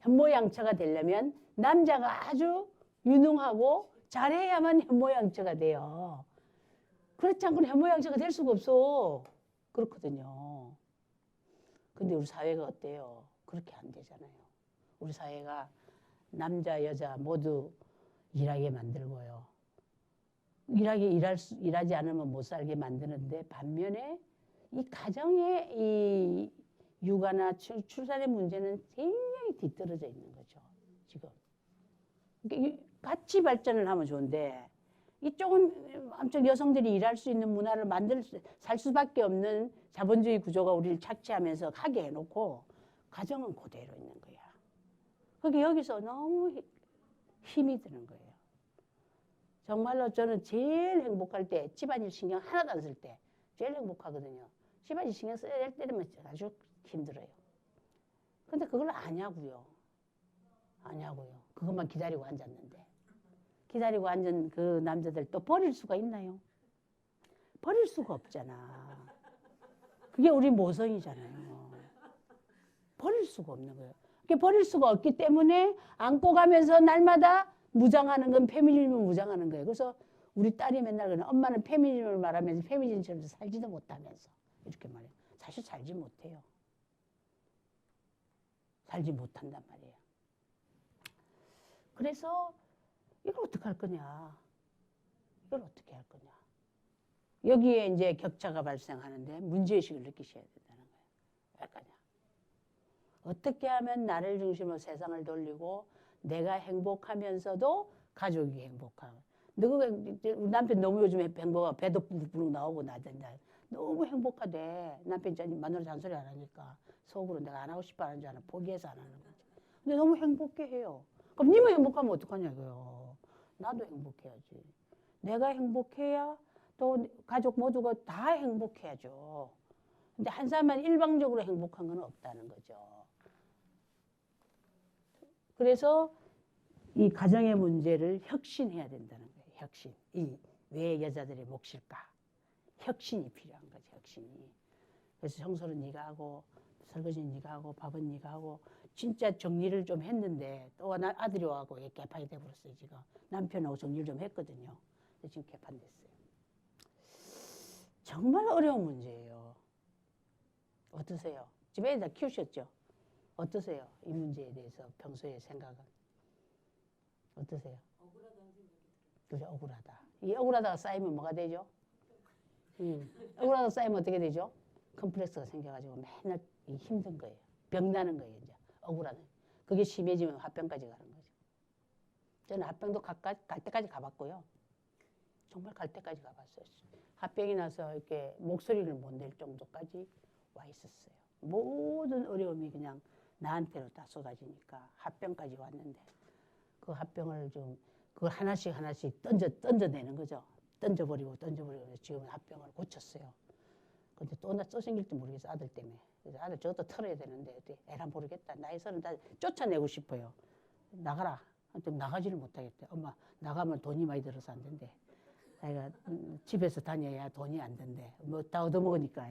현모양처가 되려면 남자가 아주 유능하고 잘해야만 현모양처가 돼요. 그렇지 않고는 현모양처가 될 수가 없어. 그렇거든요. 근데 우리 사회가 어때요? 그렇게 안 되잖아요. 우리 사회가 남자, 여자 모두 일하게 만들고요. 일하지 않으면 못 살게 만드는데 반면에 이 가정의 이 육아나 출산의 문제는 굉장히 뒤떨어져 있는 거죠. 지금. 같이 발전을 하면 좋은데 이쪽은 엄청 여성들이 일할 수 있는 문화를 살 수밖에 없는 자본주의 구조가 우리를 착취하면서 하게 해놓고 가정은 그대로 있는 거야. 그게 여기서 너무 힘이 드는 거예요. 정말로 저는 제일 행복할 때 집안일 신경 하나도 안 쓸 때 제일 행복하거든요. 집안일 신경 써야 될 때면 아주 힘들어요. 근데 그걸 아냐고요. 아냐고요. 그것만 기다리고 앉았는데. 기다리고 앉은 그 남자들 또 버릴 수가 있나요? 버릴 수가 없잖아. 그게 우리 모성이잖아요. 버릴 수가 없는 거예요. 그게 버릴 수가 없기 때문에 안고 가면서 날마다 무장하는 건 페미니즘을 무장하는 거예요. 그래서 우리 딸이 맨날 그러는 엄마는 페미니즘을 말하면서 페미니즘처럼 살지도 못하면서 이렇게 말해요. 사실 살지 못해요. 살지 못한단 말이에요. 그래서 이걸 어떻게 할 거냐? 이걸 어떻게 할 거냐? 여기에 이제 격차가 발생하는데 문제의식을 느끼셔야 된다는 거예요. 왜 할까냐? 어떻게 하면 나를 중심으로 세상을 돌리고 내가 행복하면서도 가족이 행복하고. 우리 남편 너무 요즘에 행복하고 배도 부르고 나오고 나든다. 너무 행복하대. 남편이 마누라 잔소리 안 하니까 속으로 내가 안 하고 싶어 하는 줄 알아. 포기해서 안 하는 거지. 근데 너무 행복해 해요. 그럼 니만 행복하면 어떡하냐고요. 나도 행복해야지. 내가 행복해야 또 가족 모두가 다 행복해야죠. 근데 한 사람만 일방적으로 행복한 건 없다는 거죠. 그래서 이 가정의 문제를 혁신해야 된다는 거예요. 혁신. 왜 여자들의 몫일까? 혁신이 필요한 거죠. 혁신이. 그래서 청소는 네가 하고 설거지는 네가 하고 밥은 네가 하고 진짜 정리를 좀 했는데 또 아들이 와서 개판이 돼버렸어요. 지금 남편하고 정리를 좀 했거든요. 근데 지금 개판됐어요. 정말 어려운 문제예요. 어떠세요? 집에 다 키우셨죠? 어떠세요? 이 문제에 대해서 평소에 생각은 어떠세요? 그죠? 억울하다. 이 억울하다가 쌓이면 뭐가 되죠? 억울하다가 쌓이면 어떻게 되죠? 컴플렉스가 생겨가지고 맨날 힘든 거예요. 병나는 거예요. 이제 억울하다. 그게 심해지면 화병까지 가는 거죠. 저는 화병도 갈 때까지 가봤고요. 정말 갈 때까지 가봤어요. 화병이 나서 이렇게 목소리를 못 낼 정도까지 와 있었어요. 모든 어려움이 그냥 나한테로 다 쏟아지니까 화병까지 왔는데 그 화병을 좀 그걸 하나씩 던져내는 거죠. 던져버리고 지금 화병을 고쳤어요. 근데 또 생길지 모르겠어. 아들 때문에. 그래서 아들 저것도 털어야 되는데 애랑 모르겠다. 나이 서른 다 쫓아내고 싶어요. 나가라. 좀 나가지를 못하겠대. 엄마 나가면 돈이 많이 들어서 안 된대. 내가 집에서 다녀야 돈이 안 된대. 뭐 다 얻어먹으니까.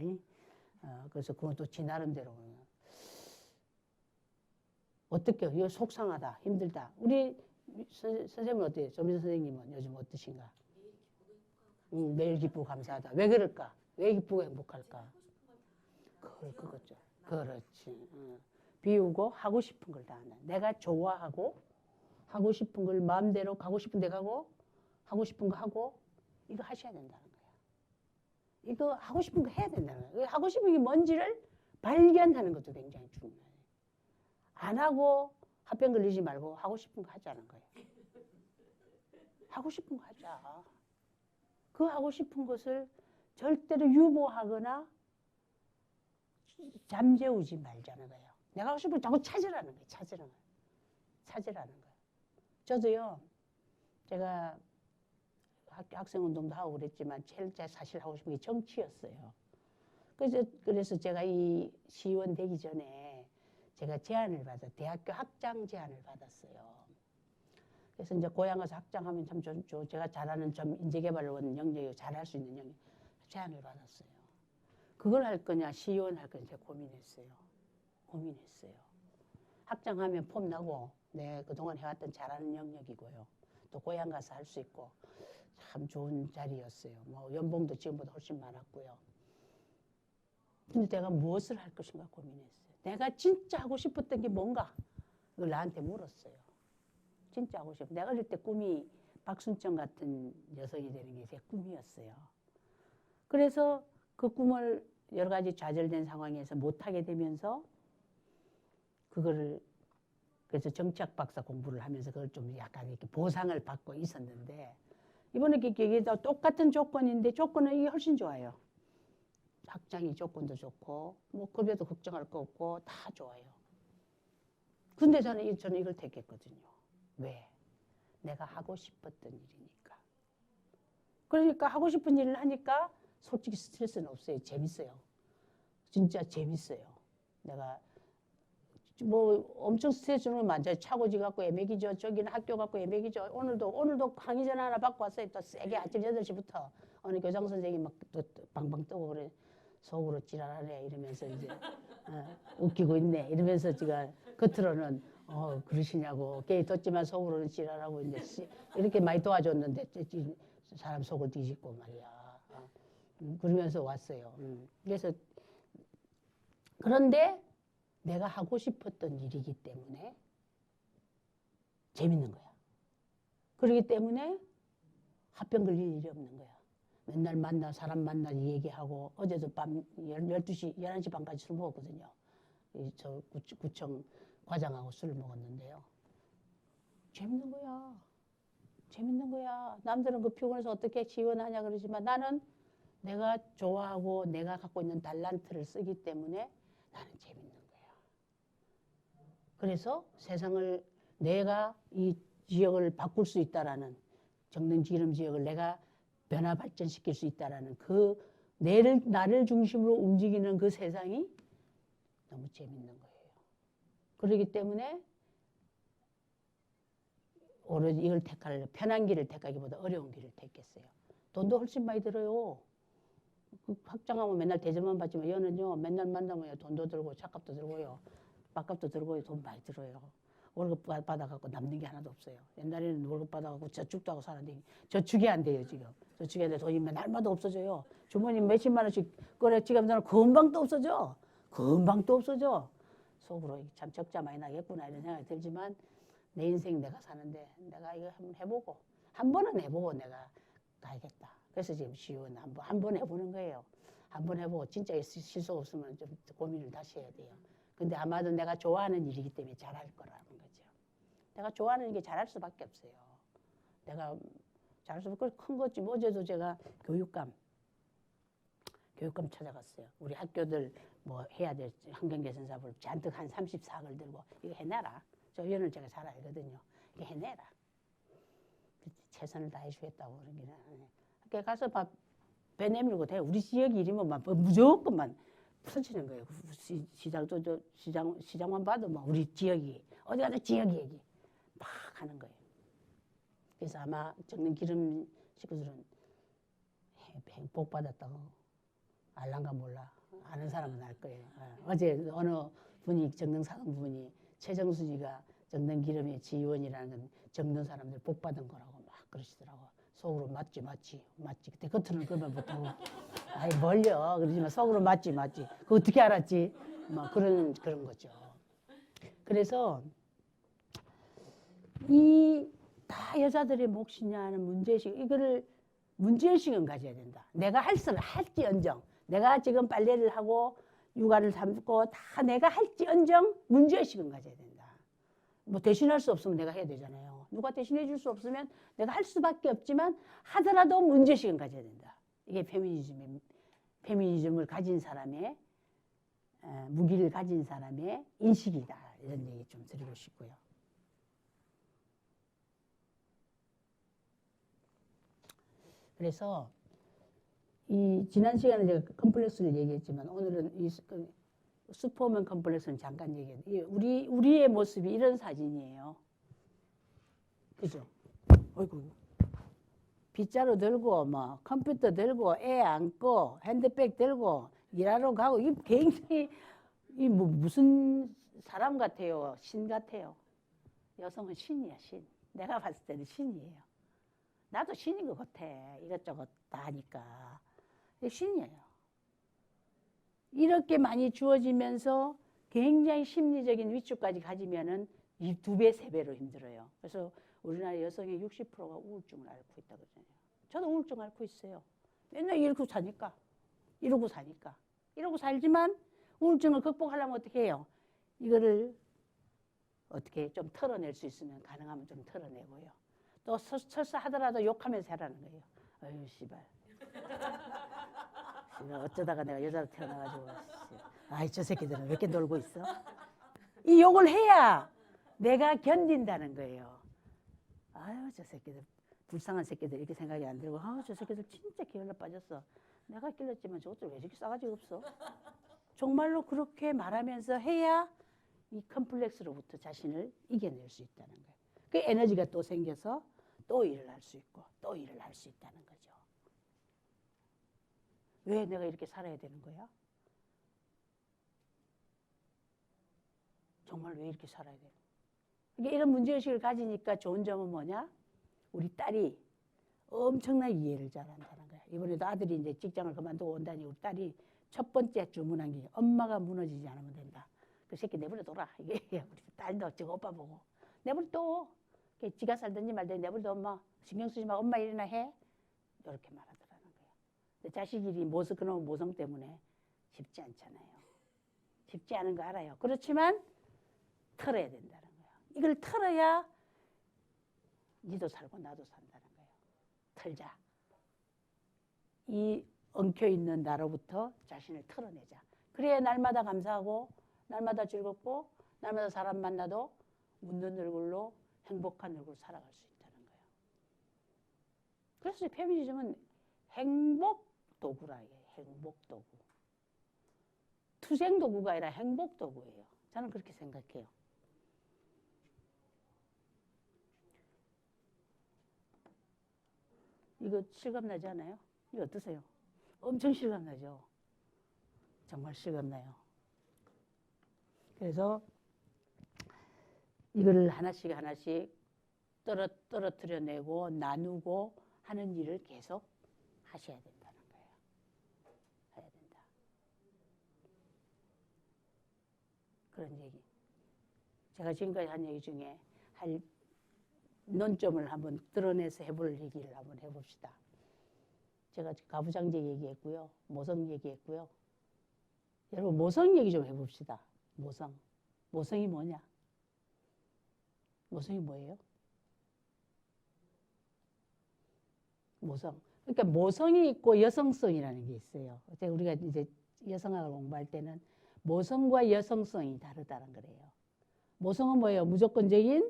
그래서 그건 또 지 나름대로. 어떻게요? 이거 속상하다. 힘들다. 우리 선생님은 어때요? 조민선 선생님은 요즘 어떠신가? 매일 기쁘고 감사하다. 왜 그럴까? 왜 기쁘고 행복할까? 그거죠. 그렇지. 비우고 하고 싶은 걸 다 하는. 내가 좋아하고 하고 싶은 걸 마음대로 가고 싶은 데 가고 하고 싶은 거 하고 이거 하셔야 된다는 거야. 이거 하고 싶은 거 해야 된다는 거야. 하고 싶은 게 뭔지를 발견하는 것도 굉장히 중요해요. 안 하고 화병 걸리지 말고 하고 싶은 거 하자는 거예요. 하고 싶은 거 하자. 그 하고 싶은 것을 절대로 유보하거나 잠재우지 말자는 거예요. 내가 하고 싶은 걸 자꾸 찾으라는 거예요. 찾으라는 거예요. 저도요, 제가 학생운동도 하고 그랬지만 제일 사실 하고 싶은 게 정치였어요. 그래서 제가 이 시의원 되기 전에 제가 대학교 학장 제안을 받았어요. 그래서 이제 고향 가서 학장하면 참 제가 잘하는 인재개발원 영역이 잘할 수 있는 영역 제안을 받았어요. 그걸 할 거냐 시의원 할 거냐 제가 고민했어요. 학장하면 폼 나고 내 그동안 해왔던 잘하는 영역이고요. 또 고향 가서 할 수 있고 참 좋은 자리였어요. 뭐 연봉도 지금보다 훨씬 많았고요. 근데 내가 무엇을 할 것인가 고민했어요. 내가 진짜 하고 싶었던 게 뭔가 그걸 나한테 물었어요. 진짜 하고 싶어. 내가 어릴 때 꿈이 박순정 같은 여성이 되는 게 제 꿈이었어요. 그래서 그 꿈을 여러 가지 좌절된 상황에서 못하게 되면서 그거를 그래서 정치학 박사 공부를 하면서 그걸 좀 약간 이렇게 보상을 받고 있었는데 이번에 이게 똑같은 조건인데 조건은 이게 훨씬 좋아요. 학장이 조건도 좋고 뭐 급여도 걱정할 거 없고 다 좋아요. 근데 저는 이걸 택했거든요. 왜? 내가 하고 싶었던 일이니까. 그러니까 하고 싶은 일을 하니까 솔직히 스트레스는 없어요. 재밌어요. 진짜 재밌어요. 내가 뭐 엄청 스트레스 주는 건 많죠. 차고지 갖고 애매기죠. 저기는 학교 갖고 애매기죠. 오늘도 강의 전화 하나 받고 왔어요. 또 세게 아침 8시부터 어느 교장 선생님이 막 또 방방 뜨고 그래. 속으로 지랄하네 이러면서 이제 웃기고 있네 이러면서 제가 겉으로는 그러시냐고 게이 뒀지만 속으로는 지랄하고 이제 이렇게 많이 도와줬는데 사람 속을 뒤집고 말이야. 그러면서 왔어요. 그래서 그런데 내가 하고 싶었던 일이기 때문에 재밌는 거야. 그렇기 때문에 화병 걸릴 일이 없는 거야. 맨날 사람 만나 얘기하고 어제도 밤 12시, 11시 반까지 술 먹었거든요. 저 구청 과장하고 술을 먹었는데요. 재밌는 거야. 재밌는 거야. 남들은 그 피곤해서 어떻게 지원하냐 그러지만 나는 내가 좋아하고 내가 갖고 있는 달란트를 쓰기 때문에 나는 재밌는 거야. 그래서 세상을 내가 이 지역을 바꿀 수 있다라는 정릉지름 지역을 내가 변화 발전시킬 수 있다라는 그 나를 중심으로 움직이는 그 세상이 너무 재밌는 거예요. 그렇기 때문에 오로지 이걸 편한 길을 택하기보다 어려운 길을 택했어요. 돈도 훨씬 많이 들어요. 학장하면 맨날 대접만 받지만 얘는요 맨날 만나면 돈도 들고 차값도 들고요. 밥값도 들고요. 돈 많이 들어요. 월급 받아갖고 남는 게 하나도 없어요. 옛날에는 월급 받아갖고 저축도 하고 살았는데 저축이 안 돼요 지금. 저축이 안 돼. 돈이 날마다 없어져요. 주머니 몇십만 원씩 꺼내 지갑에는 금방 또 없어져. 금방 또 없어져. 속으로 참 적자 많이 나겠구나 이런 생각이 들지만 내 인생 내가 사는데 내가 이거 한번 해보고 한 번은 해보고 내가 가야겠다. 그래서 지금 시의원 한 번 해보는 거예요. 한 번 해보고 진짜 실수 없으면 좀 고민을 다시 해야 돼요. 근데 아마도 내가 좋아하는 일이기 때문에 잘할 거라는 거죠. 내가 좋아하는 게 잘할 수밖에 없어요. 내가 잘할 수밖에 큰 거지. 어제도 제가 교육감 찾아갔어요. 우리 학교들 뭐 해야 될 환경개선사업을 잔뜩 한 34억을 들고 이거 해내라. 저 의원을 제가 잘 알거든요. 이거 해내라. 최선을 다해주겠다고 그러기는. 학교에 가서 막 배 내밀고 돼. 우리 지역 일이면 막 무조건만 터지는 거예요. 시장만 봐도 막 우리 지역이 어디 가도 지역 얘기 막 하는 거예요. 그래서 아마 정릉기름 식구들은 복 받았다고 알란가 몰라. 아는 사람은 알 거예요. 어제 어느 분이 정릉사동분이 최정수지가 정릉기름의 지원이라는 건 정릉 사람들 복 받은 거라고 막 그러시더라고. 속으로 맞지. 그때 겉으로는 그만 못하고 아이 멀려 그러지만 속으로 맞지. 그거 어떻게 알았지? 막 그런 거죠. 그래서 이 다 여자들의 몫이냐 하는 문제의식 이거를 문제의식은 가져야 된다. 내가 할지언정 내가 지금 빨래를 하고 육아를 삼고 다 내가 할지언정 문제의식은 가져야 된다. 뭐 대신할 수 없으면 내가 해야 되잖아요. 누가 대신해 줄 수 없으면 내가 할 수밖에 없지만 하더라도 문제의식은 가져야 된다. 이게 페미니즘을 가진 사람의 무기를 가진 사람의 인식이다. 이런 얘기 좀 드리고 싶고요. 그래서 이 지난 시간에 제가 컴플렉스를 얘기했지만 오늘은 이 슈퍼맨 컴플렉스는 잠깐 얘기해요. 우리의 모습이 이런 사진이에요. 그죠? 어이구. 빗자루 들고 뭐 컴퓨터 들고 애 안고 핸드백 들고 일하러 가고 이 굉장히 이 뭐 무슨 사람 같아요. 신 같아요. 여성은 신이야, 신. 내가 봤을 때는 신이에요. 나도 신인 것 같아. 이것저것 다 하니까. 신이에요. 이렇게 많이 주어지면서 굉장히 심리적인 위축까지 가지면은 이 2배, 3배로 힘들어요. 그래서 우리나라 여성의 60%가 우울증을 앓고 있다고 그러잖아요. 저도 우울증 앓고 있어요. 맨날 이러고 사니까. 이러고 사니까. 이러고 살지만 우울증을 극복하려면 어떻게 해요? 이거를 어떻게 좀 털어낼 수 있으면 가능하면 좀 털어내고요. 또 설사 하더라도 욕하면서 하라는 거예요. 아유, 씨발. 어쩌다가 내가 여자로 태어나가지고. 아이, 저 새끼들은 왜 이렇게 놀고 있어? 이 욕을 해야 내가 견딘다는 거예요. 아유, 저 새끼들. 불쌍한 새끼들 이렇게 생각이 안 들고, 아유, 저 새끼들 진짜 게을러 빠졌어. 내가 길렀지만 저것들 왜 저렇게 싸가지가 없어? 정말로 그렇게 말하면서 해야 이 컴플렉스로부터 자신을 이겨낼 수 있다는 거예요. 그 에너지가 또 생겨서 또 일을 할 수 있고 또 일을 할 수 있다는 거죠. 왜 내가 이렇게 살아야 되는 거야? 정말 왜 이렇게 살아야 되는 거야? 그러니까 이런 문제의식을 가지니까 좋은 점은 뭐냐? 우리 딸이 엄청난 이해를 잘한다는 거야. 이번에도 아들이 이제 직장을 그만두고 온다니 우리 딸이 첫 번째 주문한 게 엄마가 무너지지 않으면 된다. 그 새끼 내버려 둬라. 이게 우리 딸도 지금 오빠 보고 내버려 둬. 지가 살든지 말든지 내버려 둬. 엄마 신경 쓰지 마. 엄마 일이나 해. 이렇게 말하더라는 거야. 근데 자식 일이 그놈 모성 때문에 쉽지 않잖아요. 쉽지 않은 거 알아요. 그렇지만 털어야 된다는 거야. 이걸 털어야 니도 살고 나도 산다는 거예요. 털자. 이 엉켜있는 나로부터 자신을 털어내자. 그래야 날마다 감사하고 날마다 즐겁고 날마다 사람 만나도 웃는 얼굴로 행복한 얼굴로 살아갈 수 있다는 거예요. 그래서 페미니즘은 행복도구라 해요. 행복도구. 투쟁도구가 아니라 행복도구예요. 저는 그렇게 생각해요. 이거 실감나지 않아요? 이거 어떠세요? 엄청 실감나죠? 정말 실감나요. 그래서 이거를 하나씩 떨어뜨려내고 나누고 하는 일을 계속 하셔야 된다는 거예요. 해야 된다. 그런 얘기. 제가 지금까지 한 얘기 중에 할 논점을 한번 드러내서 해볼 얘기를 한번 해봅시다. 제가 가부장제 얘기했고요. 모성 얘기했고요. 여러분 모성 얘기 좀 해봅시다. 모성. 모성이 뭐냐? 모성이 뭐예요? 모성. 그러니까 모성이 있고 여성성이라는 게 있어요. 우리가 이제 여성학을 공부할 때는 모성과 여성성이 다르다는 거래요. 모성은 뭐예요? 무조건적인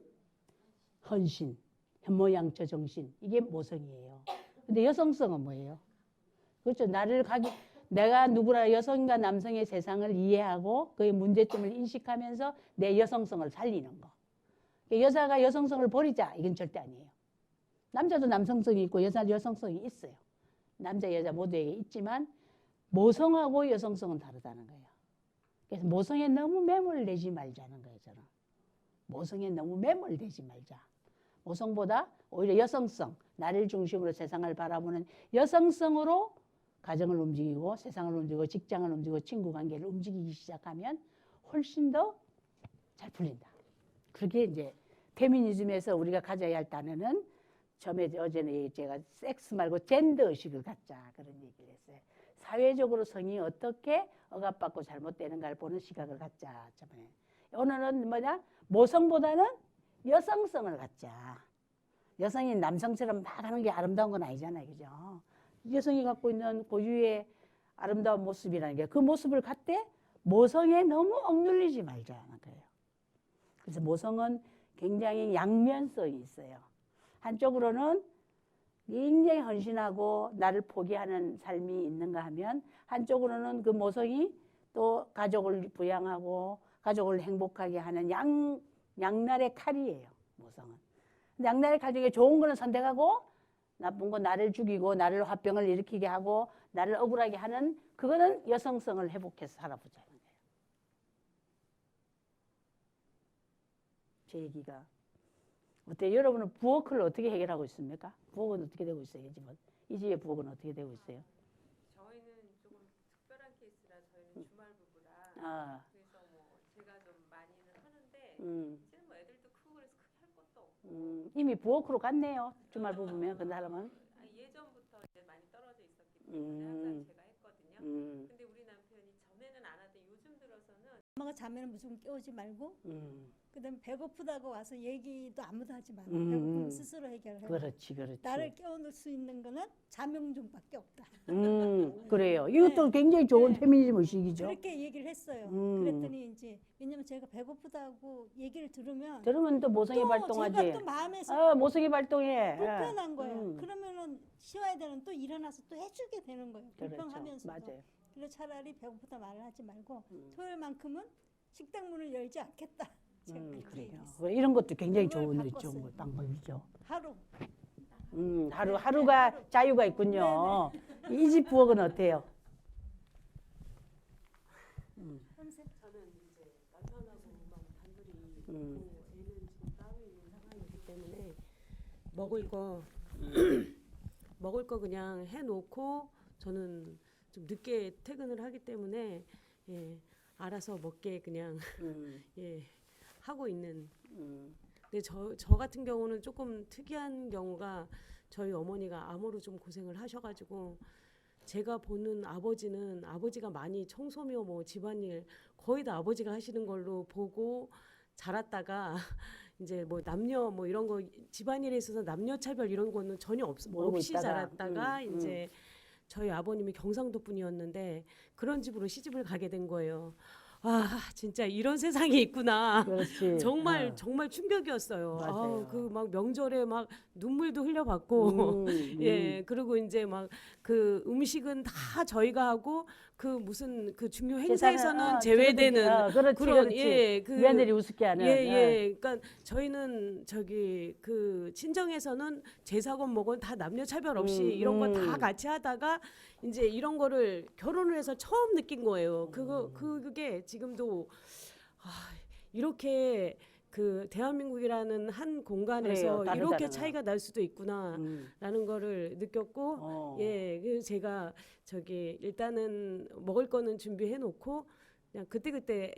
헌신, 현모양처 정신. 이게 모성이에요. 근데 여성성은 뭐예요? 그렇죠. 내가 누구나 여성과 남성의 세상을 이해하고 그의 문제점을 인식하면서 내 여성성을 살리는 거. 여자가 여성성을 버리자. 이건 절대 아니에요. 남자도 남성성이 있고 여자도 여성성이 있어요. 남자, 여자 모두에게 있지만 모성하고 여성성은 다르다는 거예요. 그래서 모성에 너무 매몰되지 말자는 거예요. 저는. 모성에 너무 매몰되지 말자. 모성보다 오히려 여성성, 나를 중심으로 세상을 바라보는 여성성으로 가정을 움직이고 세상을 움직이고 직장을 움직이고 친구관계를 움직이기 시작하면 훨씬 더 잘 풀린다. 그게 이제 페미니즘에서 우리가 가져야 할 단어는 처음에 어제는 제가 섹스 말고 젠더 의식을 갖자 그런 얘기를 했어요. 사회적으로 성이 어떻게 억압받고 잘못되는가를 보는 시각을 갖자. 저번에. 오늘은 뭐냐? 모성보다는 여성성을 갖자. 여성이 남성처럼 막 하는 게 아름다운 건 아니잖아요. 그죠? 여성이 갖고 있는 고유의 아름다운 모습이라는 게 그 모습을 갖되 모성에 너무 억눌리지 말자는 거예요. 그래서 모성은 굉장히 양면성이 있어요. 한쪽으로는 굉장히 헌신하고 나를 포기하는 삶이 있는가 하면 한쪽으로는 그 모성이 또 가족을 부양하고 가족을 행복하게 하는 양날의 칼이에요. 모성은. 양날의 칼 중에 좋은 거는 선택하고 나쁜 거 나를 죽이고 나를 화병을 일으키게 하고 나를 억울하게 하는 그거는 여성성을 회복해서 살아보자는 거예요. 제 얘기가 어때요? 여러분은 부엌을 어떻게 해결하고 있습니까? 부엌은 어떻게 되고 있어요? 이 집은? 이 집의 부엌은 어떻게 되고 있어요? 저희는 조금 특별한 케이스라 저희는 주말 부부라 아, 그래서 뭐 제가 좀 많이는 하는데 음, 지금 뭐 애들도 크고 그래서 크게 할 것도 없고 이미 부엌으로 갔네요. 주말 부부면 그 사람은. 예전부터 이제 많이 떨어져 있었기 때문에 항상 제가 했거든요. 근데 우리 남편이 전에는 안 하던 요즘 들어서는 엄마가 자면은 무조건 깨우지 말고 음, 그다음에 배고프다고 와서 얘기도 아무도 하지 마. 음, 배고프면 스스로 해결해. 그렇지, 그렇지. 나를 깨워놓을 수 있는 거는 자명종밖에 없다. 그래요. 이것도 굉장히 좋은 네. 페미니즘 의식이죠. 그렇게 얘기를 했어요. 음. 그랬더니 이제 왜냐면 제가 배고프다고 얘기를 들으면 들으면 또 모성이 또 발동하지. 제가 또 마음에서 모성이 발동해. 불편한 거예요. 음. 그러면은 쉬어야 되는 또 일어나서 또 해주게 되는 거예요. 그렇죠. 불평하면서도. 맞아요. 그래서 차라리 배고프다 말을 하지 말고 음. 토요일만큼은 식당 문을 열지 않겠다. 제가 그렇게 그래요. 얘기했어요. 이런 것도 굉장히 그걸 좋은 바꿨어요. 방법이죠. 하루. 하루가 하루. 자유가 있군요. 이 집 부엌은 어때요? 밤새 저는 이제 남편하고 막 단둘이 있고 음. 애는 지금 따로 있는 상황이기 때문에 먹을 거 먹을 거 그냥 해놓고 저는 좀 늦게 퇴근을 하기 때문에 예, 알아서 먹게 그냥 음, 예, 하고 있는. 음, 근데 저 같은 경우는 조금 특이한 경우가 저희 어머니가 암으로 좀 고생을 하셔가지고 제가 보는 아버지는 아버지가 많이 청소며 뭐 집안일 거의 다 아버지가 하시는 걸로 보고 자랐다가 이제 뭐 남녀 뭐 이런 거 집안일에 있어서 남녀 차별 이런 거는 전혀 모르고 없이 있다가, 자랐다가 이제 저희 아버님이 경상도 분이었는데 그런 집으로 시집을 가게 된 거예요. 아 진짜 이런 세상이 있구나. 그렇지. 정말 정말 충격이었어요. 맞아요. 그 막 명절에 막 눈물도 흘려봤고 예 그리고 이제 막 그 음식은 다 저희가 하고 그 무슨 그 중요 행사에서는 제외되는 그렇지, 그런 그렇지. 예 그 며느리 우습게 하는. 예. 그러니까 저희는 저기 그 친정에서는 제사건 뭐건 다 남녀 차별 없이 이런 거 다 같이 하다가 이제 이런 거를 결혼을 해서 처음 느낀 거예요. 그게 지금도 이렇게 그 대한민국이라는 한 공간에서 그래요, 다르다는 이렇게 거. 차이가 날 수도 있구나라는 거를 느꼈고 예, 그래서 제가 저기 일단은 먹을 거는 준비해 놓고 그냥 그때그때